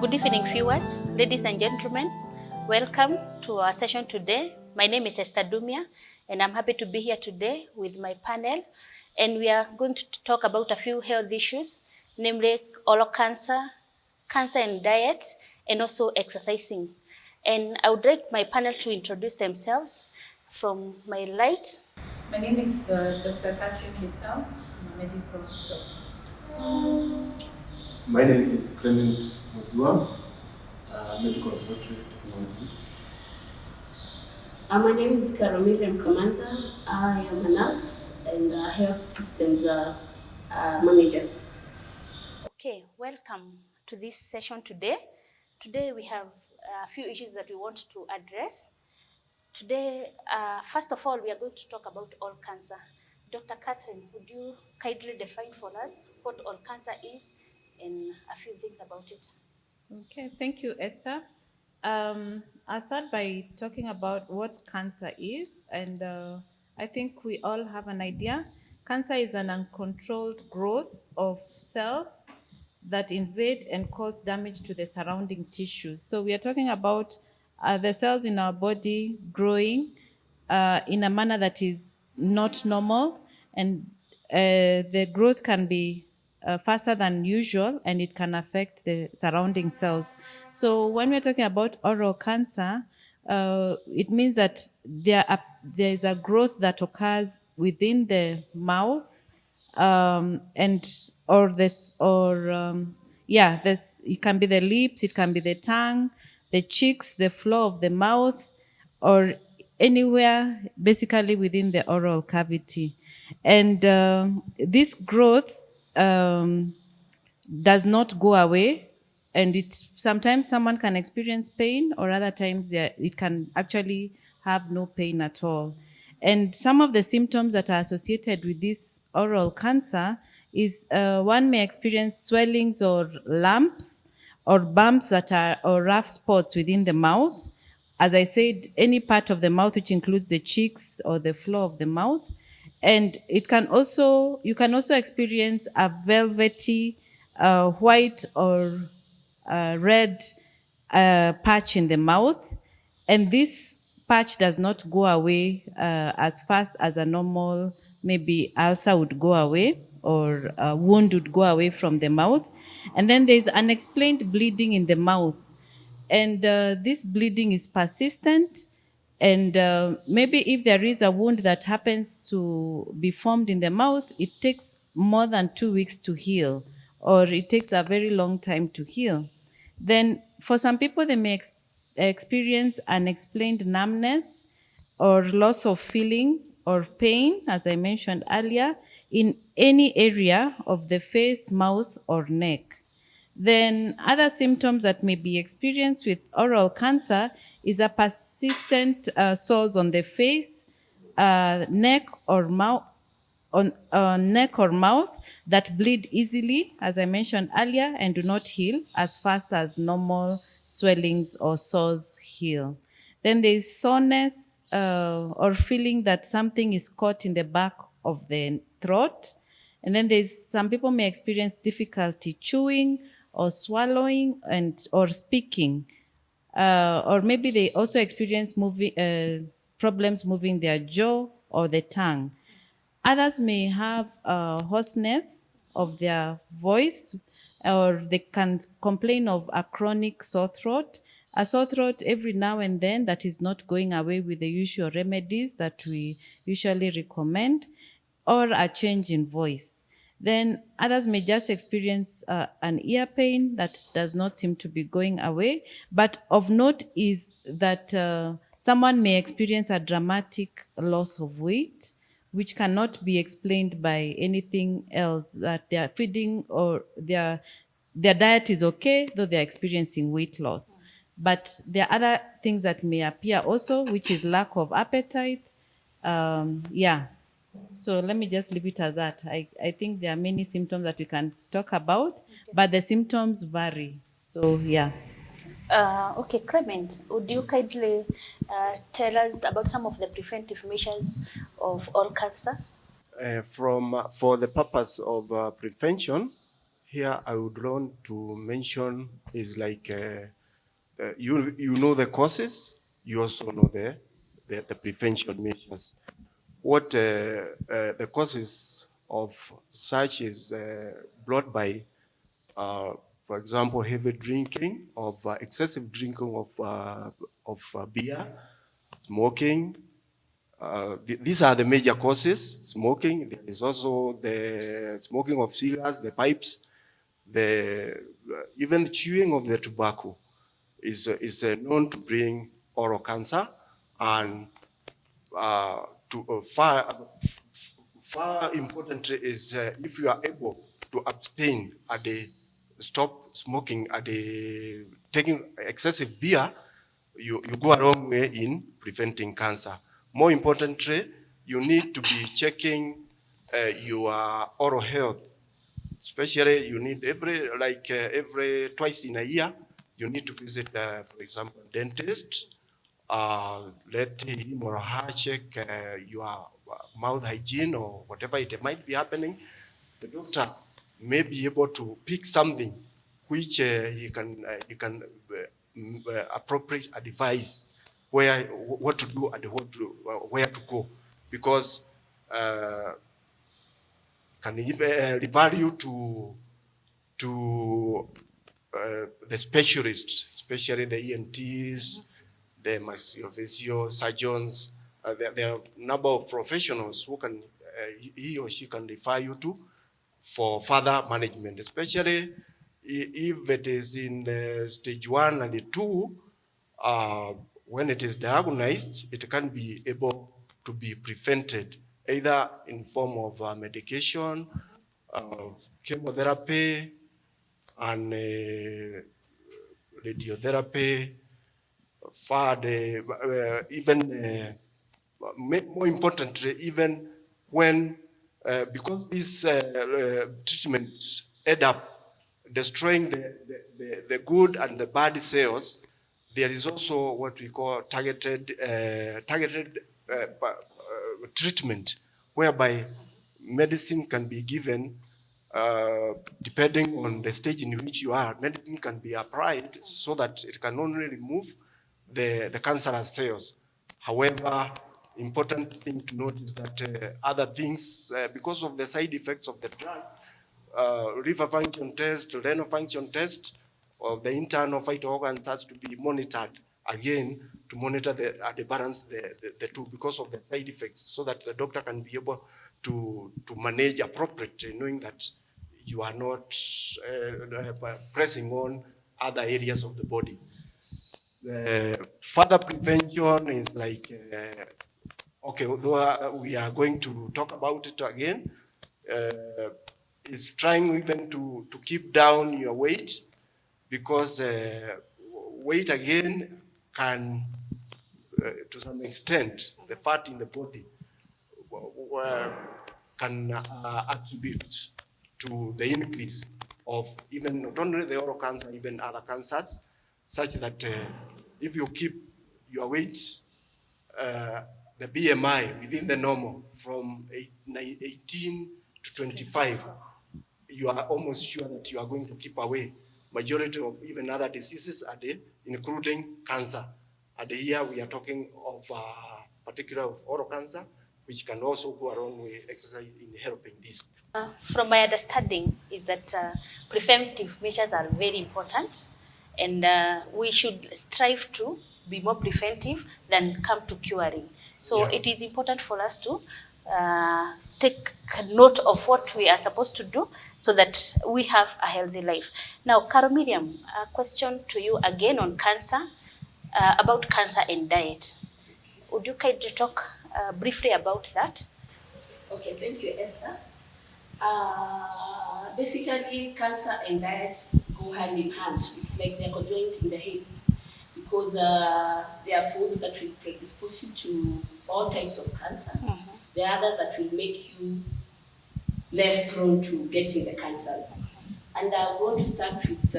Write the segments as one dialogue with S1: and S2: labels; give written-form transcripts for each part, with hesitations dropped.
S1: Good evening, viewers, ladies and gentlemen. Welcome to our session today. My name is Esther Dumia, and I'm happy to be here today with my panel. And we are going to talk about a few health issues, namely oral cancer, cancer and diet, and also exercising. And I would like my panel to introduce themselves. From my right.
S2: My name is Dr. Catherine Gital. I'm a medical doctor.
S3: My name is Clement Mudua, medical laboratory technologist.
S4: My name is Miriam Kamanta. I am a nurse and a health systems manager.
S1: Okay, welcome to this session today. Today we have a few issues that we want to address. Today, first of all, we are going to talk about oral cancer. Dr. Catherine, would you kindly define for us what oral cancer is and a few things about it?
S2: Okay, thank you, Esther. I'll start by talking about what cancer is, and I think we all have an idea. Cancer is an uncontrolled growth of cells that invade and cause damage to the surrounding tissues. So we are talking about the cells in our body growing in a manner that is not normal, and the growth can be faster than usual, and it can affect the surrounding cells. So when we're talking about oral cancer, it means that there is a growth that occurs within the mouth, and or this or yeah, this, it can be the lips, it can be the tongue, the cheeks, the floor of the mouth, or anywhere basically within the oral cavity. And this growth does not go away, and it sometimes someone can experience pain, or other times it can actually have no pain at all. And some of the symptoms that are associated with this oral cancer is one may experience swellings or lumps or bumps that are or rough spots within the mouth. As I said, any part of the mouth, which includes the cheeks or the floor of the mouth. And it can also, you can also experience a velvety white or red patch in the mouth. And this patch does not go away as fast as a normal, maybe ulcer would go away, or a wound would go away from the mouth. And then there's unexplained bleeding in the mouth. And this bleeding is persistent. And maybe if there is a wound that happens to be formed in the mouth, it takes more than 2 weeks to heal, or it takes a very long time to heal. Then for some people, they may experience unexplained numbness or loss of feeling or pain, as I mentioned earlier, in any area of the face, mouth, or neck. Then other symptoms that may be experienced with oral cancer is a persistent sores on the face, neck or mouth, on neck or mouth that bleed easily, as I mentioned earlier, and do not heal as fast as normal swellings or sores heal. Then there is soreness or feeling that something is caught in the back of the throat. And then there's some people may experience difficulty chewing or swallowing and or speaking. Or maybe they also experience problems moving their jaw or the tongue. Others may have hoarseness of their voice, or they can complain of a chronic sore throat. A sore throat every now and then that is not going away with the usual remedies that we usually recommend, or a change in voice. Then others may just experience an ear pain that does not seem to be going away. But of note is that someone may experience a dramatic loss of weight, which cannot be explained by anything else, that they are feeding or their diet is okay, though they're experiencing weight loss. But there are other things that may appear also, which is lack of appetite. Yeah. So let me just leave it as that. I think there are many symptoms that we can talk about, but the symptoms vary. So, yeah.
S1: Okay, Clement, would you kindly tell us about some of the preventive measures of oral cancer?
S3: For the purpose of prevention, here I would want to mention is like you know the causes, you also know the prevention measures. What the causes of such is brought by, for example, heavy drinking, of excessive drinking of beer, smoking. These are the major causes. Smoking. There is also the smoking of cigars, the pipes, the even chewing of the tobacco is known to bring oral cancer, and to far important is if you are able to abstain at the stop smoking at the taking excessive beer, you go a long way in preventing cancer. More importantly, you need to be checking your oral health. Especially, you need every twice in a year, you need to visit, for example, dentist. Let him or her check your mouth hygiene or whatever it might be happening. The doctor may be able to pick something which he can appropriate advice where what to do and where to go, because can refer you to the specialists, especially the ENTs, the maxillofacial surgeons. There are a number of professionals who can he or she can refer you to for further management, especially if it is in stage 1 and 2. When it is diagnosed, it can be able to be prevented either in form of medication, chemotherapy, and radiotherapy, even more importantly, even when, because these treatments end up destroying the good and the bad cells, there is also what we call targeted treatment, whereby medicine can be given depending on the stage in which you are. Medicine can be applied so that it can only remove the cancerous cells. However, important thing to note is that other things, because of the side effects of the drug, liver function test, renal function test, or the internal vital organs has to be monitored again to monitor the balance the two, because of the side effects, so that the doctor can be able to manage appropriately, knowing that you are not pressing on other areas of the body. Further prevention is like, okay, although we are going to talk about it again, is trying even to keep down your weight, because weight again can, to some extent, the fat in the body can attribute to the increase of even not only the oral cancer, even other cancers, such that if you keep your weight, the BMI within the normal from 18 to 25, you are almost sure that you are going to keep away majority of even other diseases, including cancer. And here we are talking of particular of oral cancer, which can also go along with exercise in helping this.
S1: From my understanding is that preventive measures are very important, and we should strive to be more preventive than come to curing. So it is important for us to take note of what we are supposed to do so that we have a healthy life. Now, Carol Miriam, a question to you again on cancer, about cancer and diet. Would you kindly talk briefly about that?
S4: Okay, thank you, Esther. Basically, cancer and diet go hand in hand. It's like they're conjoined in the hip, because there are foods that will predispose you to all types of cancer. Mm-hmm. There are others that will make you less prone to getting the cancer. And I want to start with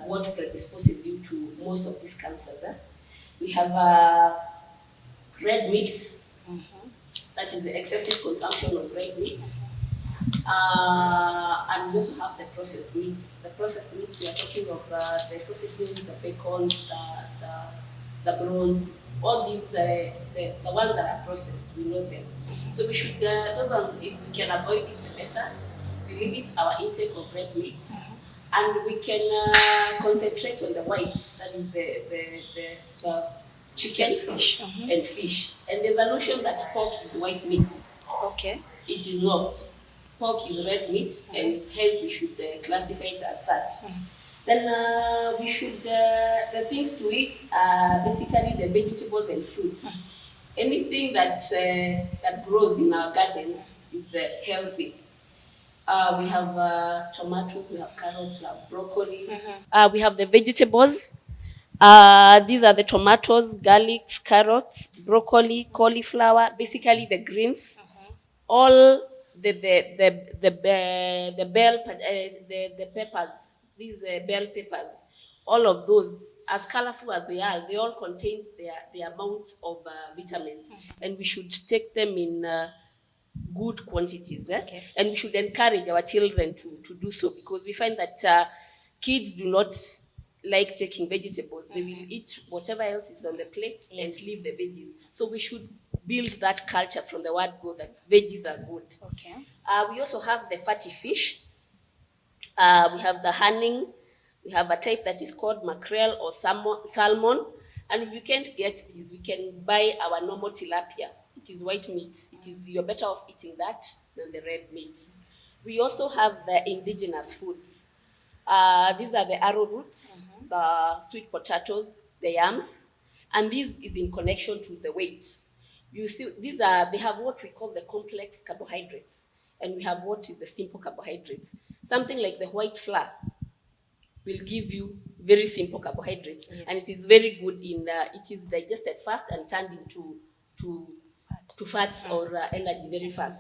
S4: what predisposes you to most of these cancers. We have red meats, mm-hmm. that is the excessive consumption of red meats. And we also have the processed meats. The processed meats, we are talking of the sausages, the bacons, the prawns, all these, the ones that are processed, we know them. So we should, those ones, if we can avoid it, the better. We limit our intake of red meats. And we can concentrate on the whites, that is the chicken and fish. And there's a notion that pork is white meat.
S1: Okay.
S4: It is not. Pork is red meat, and hence we should classify it as such. Then we should, the things to eat are basically the vegetables and fruits. Anything that that grows in our gardens is healthy. We have tomatoes, we have carrots, we have broccoli. We have the vegetables. These are the tomatoes, garlics, carrots, broccoli, cauliflower, basically the greens. All the the peppers, these bell peppers, all of those, as colorful as they are, they all contain their amount of vitamins, and we should take them in good quantities.
S1: Okay.
S4: And we should encourage our children to do so, because we find that kids do not like taking vegetables. They will eat whatever else is on the plate and leave the veggies. So we should build that culture from the word go, that veggies are good.
S1: Okay.
S4: We also have the fatty fish. We have the herring. We have a type that is called mackerel or salmon. And if you can't get these, we can buy our normal tilapia. It is white meat. You're better off eating that than the red meat. We also have the indigenous foods. These are the arrowroots, the sweet potatoes, the yams, and this is in connection to the weight. You see, they have what we call the complex carbohydrates, and we have what is the simple carbohydrates. Something like the white flour will give you very simple carbohydrates, and it is very good in, it is digested fast and turned into to fats or energy very fast.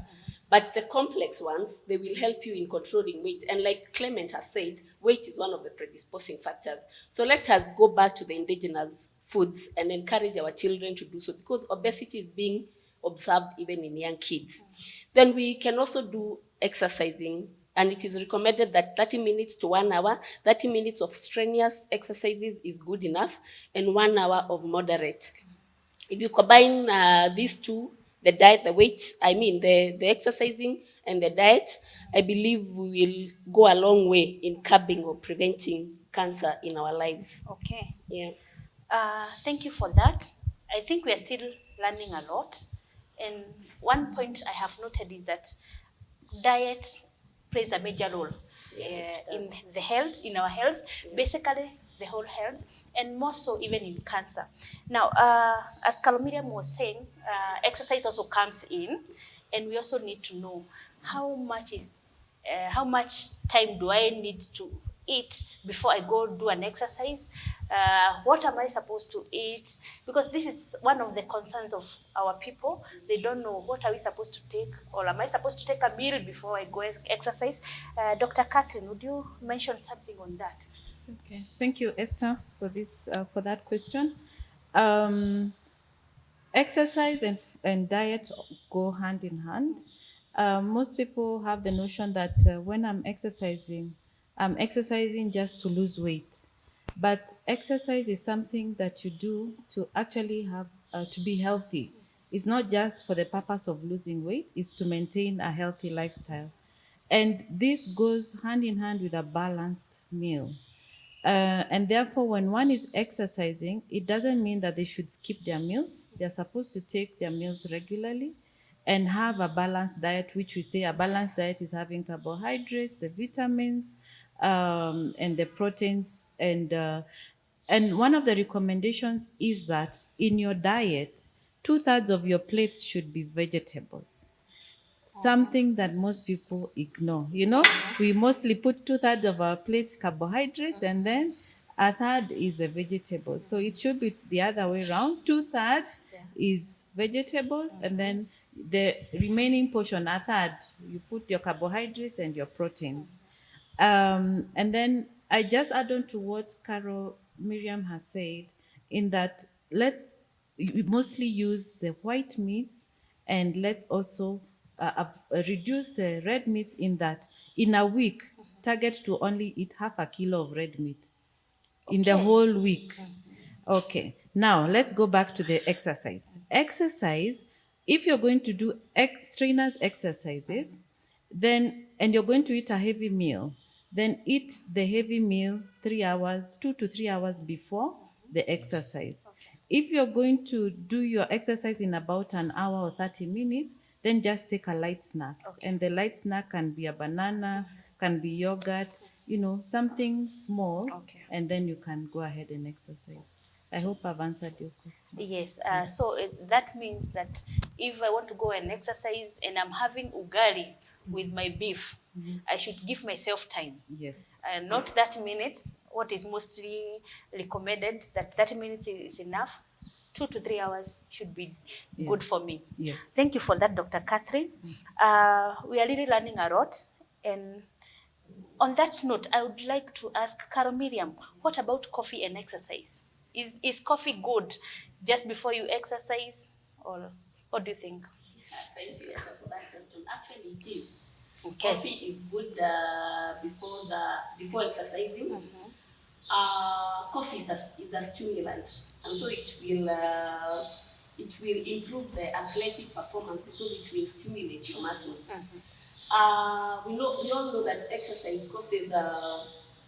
S4: But the complex ones, they will help you in controlling weight. And like Clement has said, weight is one of the predisposing factors. So let us go back to the indigenous foods and encourage our children to do so, because obesity is being observed even in young kids. Then we can also do exercising, and it is recommended that 30 minutes to 1 hour, 30 minutes of strenuous exercises is good enough, and 1 hour of moderate. If you combine these two, the diet, the weight, the exercising and the diet, I believe we will go a long way in curbing or preventing cancer in our lives.
S1: Okay.
S4: Yeah.
S1: Thank you for that. I think we are still learning a lot. And one point I have noted is that diet plays a major role in the health, in our health, basically the whole health, and more so even in cancer. Now, as Kalomiriam was saying, exercise also comes in, and we also need to know how much time do I need to eat before I go do an exercise? What am I supposed to eat? Because this is one of the concerns of our people. They don't know, what are we supposed to take, or am I supposed to take a meal before I go exercise? Dr. Catherine, would you mention something on that?
S2: Okay, thank you, Esther, for that question. Exercise and diet go hand in hand. Most people have the notion that when I'm exercising just to lose weight. But exercise is something that you do to actually have to be healthy. It's not just for the purpose of losing weight, it's to maintain a healthy lifestyle. And this goes hand in hand with a balanced meal. And therefore, when one is exercising, it doesn't mean that they should skip their meals. They're supposed to take their meals regularly and have a balanced diet, which we say a balanced diet is having carbohydrates, the vitamins, and the proteins. And one of the recommendations is that in your diet, 2/3 of your plates should be vegetables. Something that most people ignore. You know, we mostly put 2/3 of our plates carbohydrates, and then a third is the vegetables. So it should be the other way around. 2/3 is vegetables, and then the remaining portion, a third, you put your carbohydrates and your proteins. And then I just add on to what Carol Miriam has said, in that let's mostly use the white meats, and let's also reduce red meats in that in a week, target to only eat half a kilo of red meat in the
S1: Okay.
S2: whole week. Okay, now let's go back to the exercise. Exercise, if you're going to do strenuous exercises, then, and you're going to eat a heavy meal, then eat the heavy meal 3 hours, 2 to 3 hours before the exercise. If you're going to do your exercise in about an hour or 30 minutes, then just take a light snack.
S1: Okay.
S2: And the light snack can be a banana, can be yogurt, you know, something small,
S1: Okay.
S2: and then you can go ahead and exercise. I hope I've answered your question.
S1: Yes, so that means that if I want to go and exercise and I'm having ugali with my beef, I should give myself time.
S2: Yes.
S1: Not 30 minutes, what is mostly recommended, that 30 minutes is enough. 2 to 3 hours should be good for me.
S2: Yes.
S1: Thank you for that, Dr. Catherine. We are really learning a lot. And on that note, I would like to ask Carol Miriam, what about coffee and exercise? Is coffee good just before you exercise, or what do you think?
S4: Yeah, thank you Esther, for that question. Actually, it is.
S1: Okay.
S4: Coffee is good before exercising. Coffee is a stimulant, and so it will improve the athletic performance because it will stimulate your muscles. We all know that exercise causes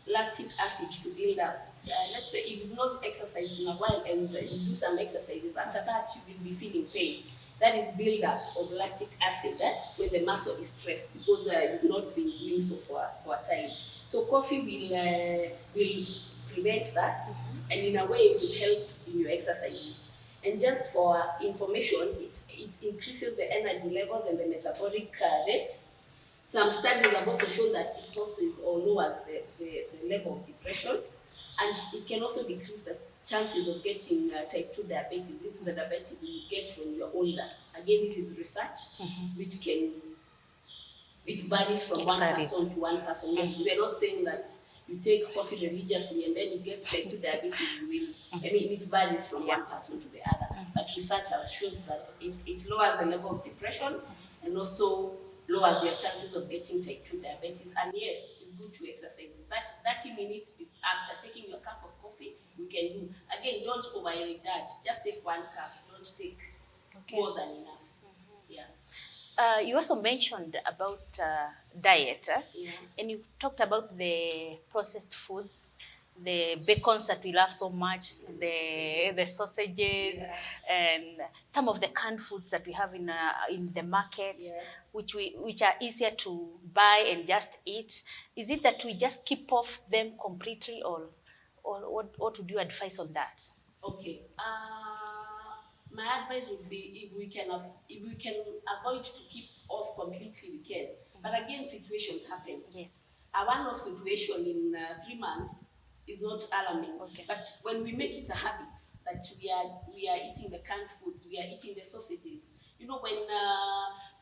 S4: lactic acid to build up. Let's say if you've not exercised in a while and you do some exercises, after that you will be feeling pain. That is build up of lactic acid when the muscle is stressed because you've not been doing so for a time. So coffee will prevent that, and in a way it will help in your exercises. And just for information, it increases the energy levels and the metabolic rates. Some studies have also shown that it causes or lowers the level of depression, and it can also decrease the chances of getting type 2 diabetes. This is the diabetes you get when you're older. Again, this is research, which it varies from one person to one person. Yes, we are not saying that you take coffee religiously and then you get type 2 diabetes. It varies from one person to the other. But research has shown that it lowers the level of depression and also lowers your chances of getting type 2 diabetes. And yes, it is good to exercise. 30 minutes after taking your cup of coffee, you can do. Again, don't overeat that. Just take 1 cup. Don't take more than enough. Yeah.
S1: You also mentioned about diet,
S4: Yeah.
S1: and you talked about the processed foods, the bacons that we love so much, the sausages, and some of the canned foods that we have in the market, which are easier to buy and just eat. Is it that we just keep off them completely, or what would you advise on that?
S4: Okay. My advice would be if we can avoid to keep off completely, we can. But again, situations happen.
S1: Yes.
S4: A one-off situation in 3 months is not alarming.
S1: Okay.
S4: But when we make it a habit that we are eating the canned foods, we are eating the sausages. You know,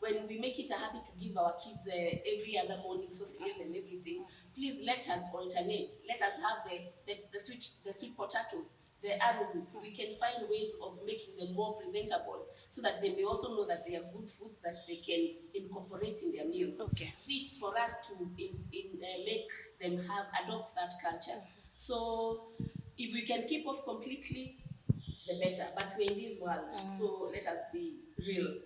S4: when we make it a habit to give our kids every other morning sausages and everything, please let us alternate. Let us have the sweet potatoes, the arrowroots. We can find ways of making them more presentable so that they may also know that they are good foods that they can incorporate in their meals.
S1: Okay.
S4: So it's for us to make them adopt that culture. So if we can keep off completely, the better. But we're in this world, so let us be real.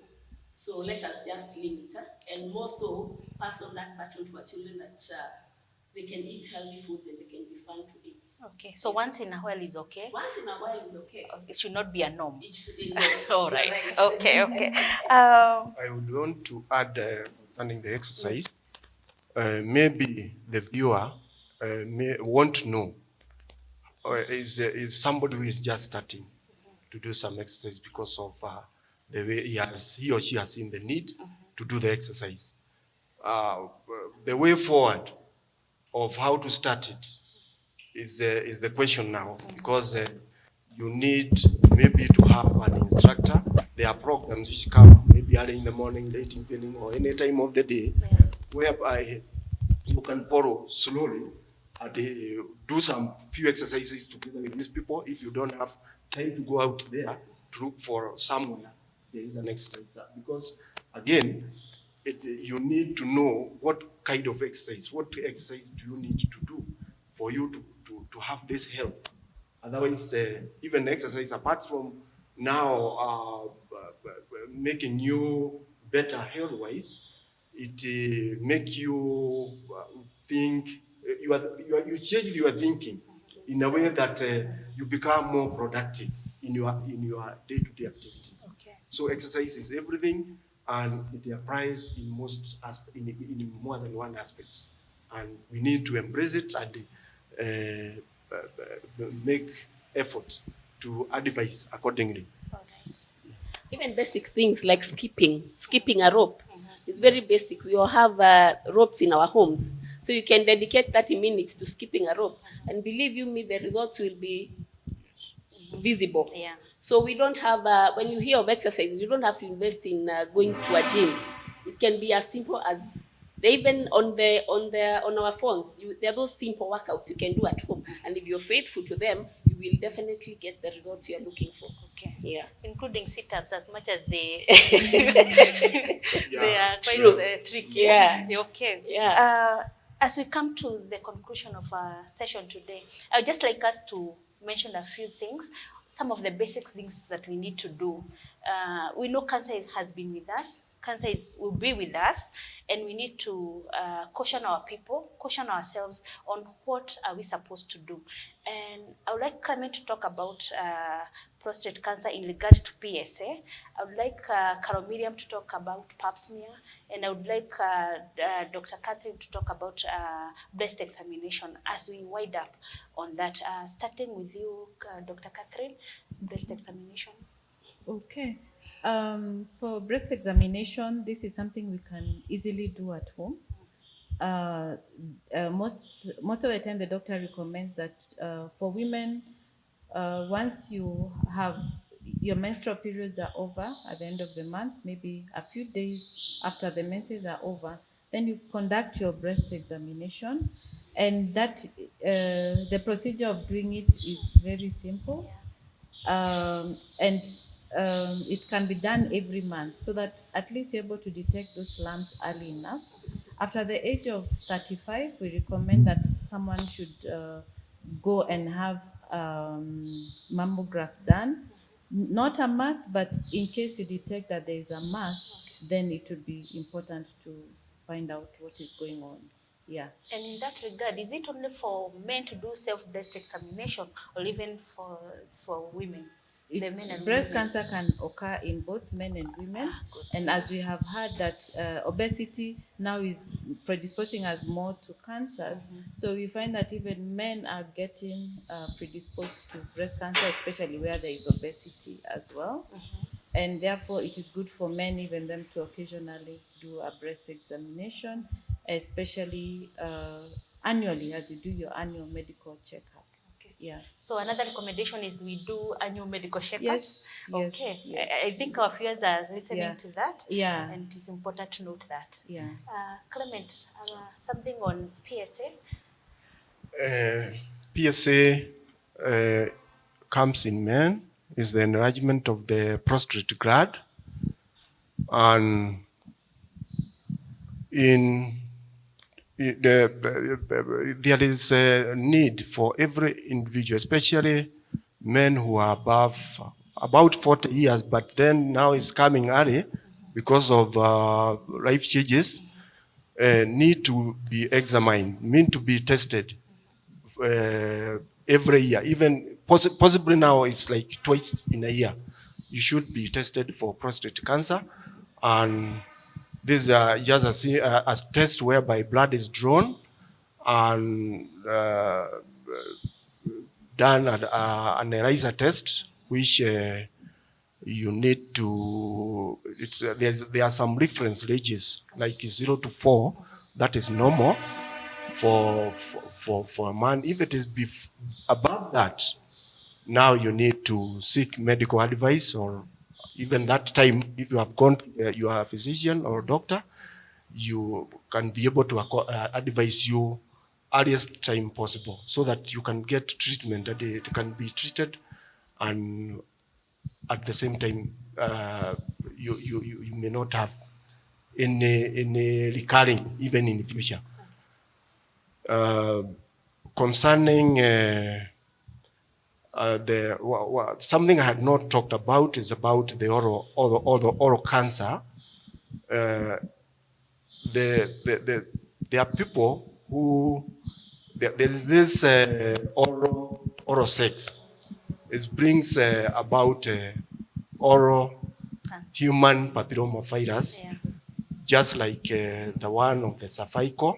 S4: So let us just limit and more so pass on that baton to our children that they can eat healthy foods and they can be fun to eat.
S1: Okay, so once in a while is okay?
S4: Once in a while is okay.
S1: It should not be a norm.
S4: It should be
S1: All right. Okay.
S3: I would want to add concerning the exercise. Maybe the viewer may want to know is somebody who is just starting to do some exercise because of the way he or she has seen the need to do the exercise. The way forward of how to start it is the question now, because you need maybe to have an instructor. There are programs which come maybe early in the morning, late evening, or any time of the day, whereby you can borrow slowly and do some few exercises together with these people. If you don't have time to go out there to look for somewhere, there is an exercise. Because again, you need to know what kind of exercise, what exercise do you need to do for you to have this help. Otherwise, even exercise, apart from now making you better health-wise, it make you think, you change your thinking in a way that you become more productive in your day-to-day activities.
S1: Okay.
S3: So exercise is everything, and it applies in most in more than one aspect, and we need to embrace it and make efforts to advise accordingly.
S1: All right.
S4: Even basic things like skipping a rope is very basic. We all have ropes in our homes. So you can dedicate 30 minutes to skipping a rope. And believe you me, the results will be visible.
S1: Yeah.
S4: So we don't have, when you hear of exercise, you don't have to invest in going to a gym. It can be as simple as, even on our phones, there are those simple workouts you can do at home. And if you're faithful to them, you will definitely get the results you're looking for.
S1: Okay.
S4: Yeah.
S1: Including sit-ups, as much as they
S3: Yeah.
S1: they are quite
S4: True.
S1: tricky.
S4: Yeah.
S1: Okay.
S4: Yeah.
S1: As we come to the conclusion of our session today, I would just like us to mention a few things, some of the basic things that we need to do. We know cancer has been with us. Cancer will be with us, and we need to caution our people, caution ourselves on what are we supposed to do. And I would like Clement to talk about prostate cancer in regard to PSA. I would like Carol Miriam to talk about pap smear, and I would like Dr. Catherine to talk about breast examination as we wind up on that. Starting with you, Dr. Catherine, breast examination.
S2: Okay. For breast examination, this is something we can easily do at home. Most of the time, the doctor recommends that for women, once you have your menstrual periods are over at the end of the month, maybe a few days after the menses are over, then you conduct your breast examination, and that the procedure of doing it is very simple. And it can be done every month so that at least you're able to detect those lumps early enough. After the age of 35, we recommend that someone should go and have mammograph done. Not a mass, but in case you detect that there is a mass, then it would be important to find out what is going on. Yeah.
S1: And in that regard, is it only for men to do self-breast examination, or even for women? The men and
S2: Breast
S1: women?
S2: cancer can occur in both men and women.
S1: Good.
S2: And as we have heard that obesity now is predisposing us more to cancers, so we find that even men are getting predisposed to breast cancer, especially where there is obesity as well. And therefore, it is good for men, even them, to occasionally do a breast examination, especially annually, as you do your annual medical checkup.
S1: Okay.
S2: Yeah.
S1: So another recommendation is we do annual medical checkups.
S2: Yes.
S1: Okay.
S2: Yes.
S1: I think our viewers are listening
S2: Yeah.
S1: to that.
S2: Yeah.
S1: And it is important to note that.
S2: Yeah.
S1: Clement, something on PSA?
S3: PSA comes in men, is the enlargement of the prostate gland, and there is a need for every individual, especially men who are above about 40 years, but then now it's coming early because of life changes, need to be examined, need to be tested every year. Even possibly now it's like twice in a year. You should be tested for prostate cancer, and this is just a test whereby blood is drawn and done an ELISA test, which you need to, there are some reference ranges, like 0 to 4, that is normal for a man. If it is above that, now you need to seek medical advice, or even that time, if you have gone to your physician or doctor, you can be able to advise you earliest time possible so that you can get treatment, that it can be treated, and at the same time you may not have in recurring even in the future. Concerning something I had not talked about is about the oral cancer. There are people who there is this oral sex. It brings about oral human papillomavirus, just like the one of the cervical.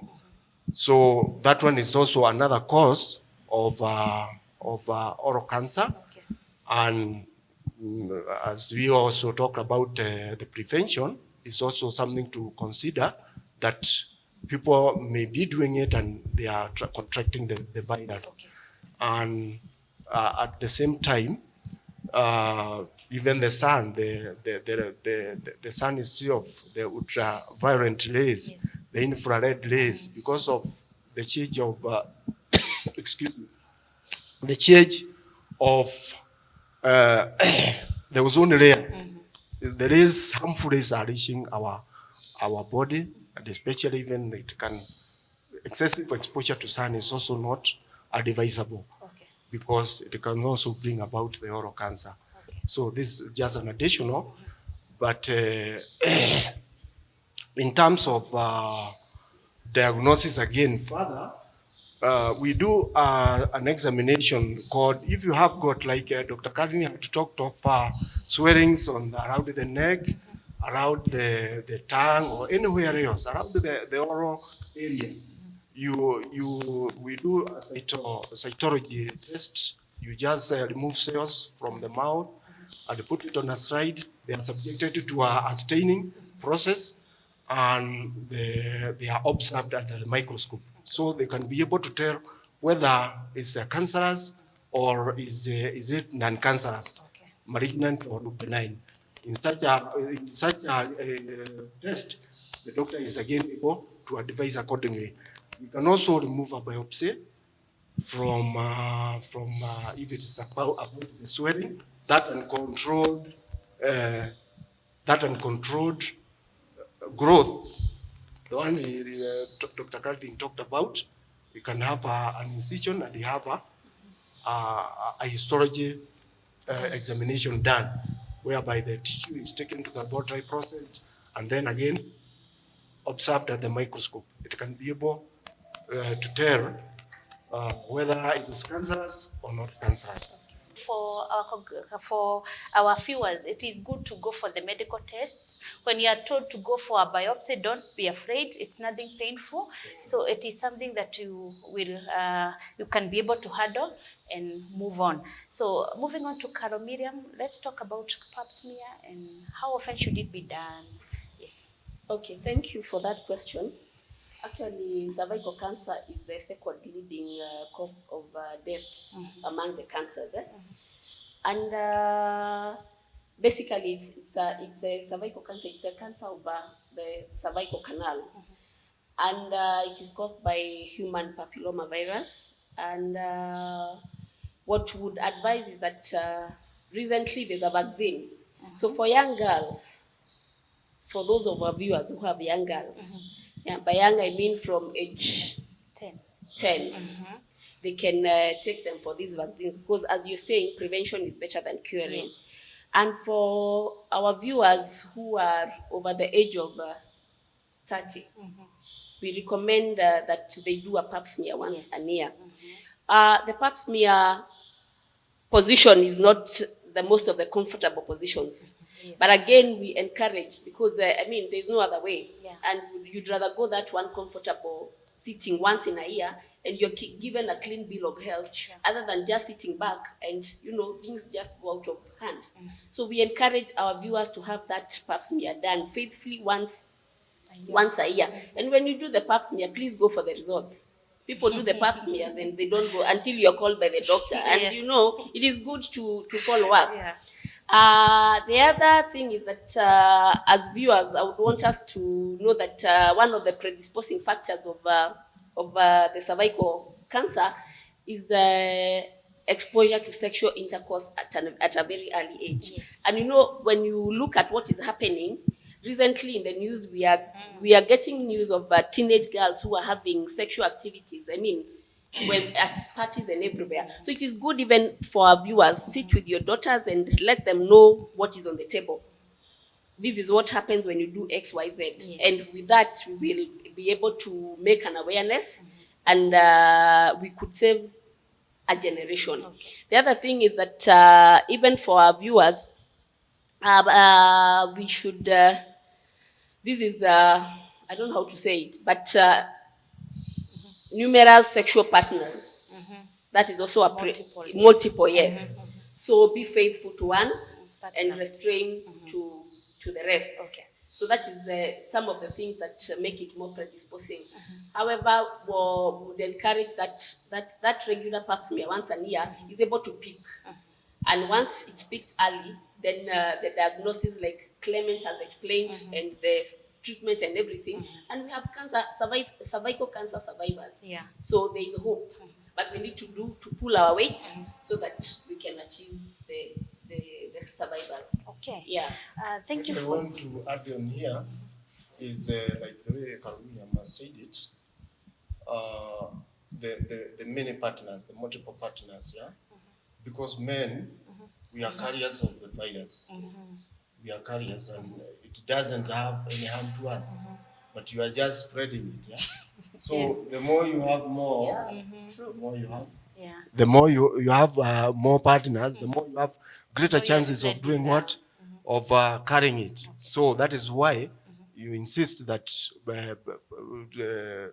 S3: So that one is also another cause of oral cancer. And as we also talked about the prevention, is also something to consider, that people may be doing it and they are contracting the virus. And at the same time, even the sun, the sun is of the ultraviolet rays, the infrared rays, because of the change of, excuse me, the change of the ozone layer. There is harmful rays are reaching our body, and especially even it can, excessive exposure to sun is also not advisable, because it can also bring about the oral cancer. So this is just an additional, but in terms of diagnosis again further, we do an examination called, if you have got, like Dr. Karini had talked of swellings around the neck, around the tongue, or anywhere else, around the oral area, we do a cytology test. You just remove cells from the mouth and put it on a slide. They are subjected to a staining process, and they are observed under the microscope. So they can be able to tell whether it's cancerous or is it non-cancerous, malignant or benign. In such a test, the doctor is again able to advise accordingly. We can also remove a biopsy from if it is about the swelling, that uncontrolled growth, the one Dr. Carlin talked about. We can have an incision, and we have a histology examination done, whereby the tissue is taken to the laboratory, processed, and then again observed at the microscope. It can be able to tell whether it is cancerous or not cancerous.
S1: For our viewers, it is good to go for the medical tests. When you are told to go for a biopsy, don't be afraid. It's nothing painful. So it is something that you can be able to handle and move on. So moving on to Carol Miriam, let's talk about pap smear and how often should it be done? Yes.
S4: Okay, thank you for that question. Actually, cervical cancer is the second leading cause of death among the cancers. And basically, it's a cervical cancer. It's a cancer of the cervical canal, and it is caused by human papillomavirus. And what would advise is that recently there's a vaccine. So for young girls, for those of our viewers who have young girls, yeah, by young I mean from age 10. They can take them for these vaccines, because as you're saying, prevention is better than curing. Yes. And for our viewers who are over the age of 30, we recommend that they do a pap smear once a year. The pap smear position is not the most of the comfortable positions. But again, we encourage, because there's no other way. And you'd rather go that one comfortable sitting once in a year, and you're given a clean bill of health, other than just sitting back and things just go out of hand. So we encourage our viewers to have that pap smear done faithfully once a year. And when you do the pap smear, please go for the results. People do the pap smears and they don't go until you're called by the doctor. And it is good to follow up. The other thing is that as viewers, I would want us to know that one of the predisposing factors of the cervical cancer is exposure to sexual intercourse at a very early age. And when you look at what is happening, recently in the news, we are getting news of teenage girls who are having sexual activities. I mean, when at parties and everywhere. So it is good even for our viewers, sit with your daughters and let them know what is on the table. This is what happens when you do X, Y, Z.
S1: Yes.
S4: And with that, we will be able to make an awareness, and we could save a generation.
S1: Okay.
S4: The other thing is that even for our viewers, we should, this is, I don't know how to say it, but numerous sexual partners. That is also a multiple, yes. So be faithful to one and restrain to the rest.
S1: Okay.
S4: So that is some of the things that make it more predisposing. However, we would encourage that regular pap smear once a year is able to peak. And once it's picked early, then the diagnosis, like Clement has explained, and the treatment and everything, and we have cervical cancer survivors.
S1: Yeah.
S4: So there is hope, but we need to pull our weight so that we can achieve the survivors.
S1: Okay.
S4: Yeah.
S1: Thank you
S3: What I
S1: for.
S3: want to add on here is like the way Karumia said it, the many partners, the multiple partners, yeah? Because men, we are carriers of the virus. We are carriers, and it doesn't have any harm to us, but you are just spreading it, yeah? So
S1: Yes.
S3: the more you have more,
S4: True.
S3: the more you have.
S1: Yeah.
S3: The more you have more partners, the more you have greater
S1: more you're
S3: chances of
S1: spreading
S3: doing
S1: that.
S3: what? Of carrying it. So that is why you insist that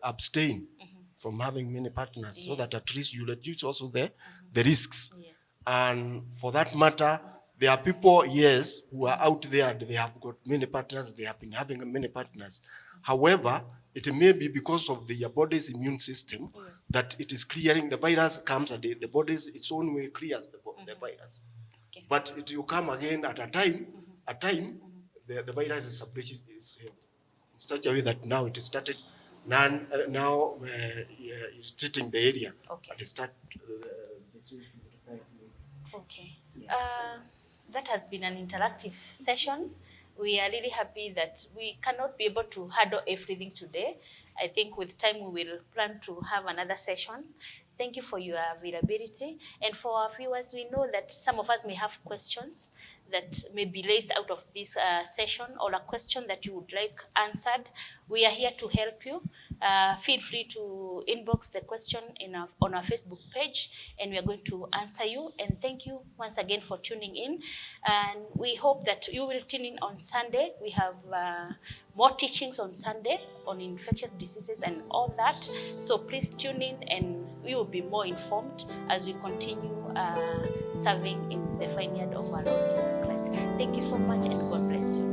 S3: abstain from having many partners, so that at least you reduce also the risks.
S1: Yes.
S3: And for that matter, there are people, yes, who are out there, they have got many partners, they have been having many partners. However, it may be because of your body's immune system that it is clearing. The virus comes and the body's its own way clears the virus.
S1: Okay.
S3: But it will come again at a time, the virus is suppressed in such a way that now it is started irritating the area.
S1: Okay.
S3: And it start
S1: Okay. That has been an interactive session. We are really happy that we cannot be able to handle everything today. I think with time we will plan to have another session. Thank you for your availability. And for our viewers, we know that some of us may have questions that may be raised out of this session, or a question that you would like answered. We are here to help you. Feel free to inbox the question on our Facebook page, and we are going to answer you. And thank you once again for tuning in. And we hope that you will tune in on Sunday. We have more teachings on Sunday on infectious diseases and all that. So please tune in, and we will be more informed as we continue serving in the vineyard of our Lord Jesus Christ. Thank you so much, and God bless you.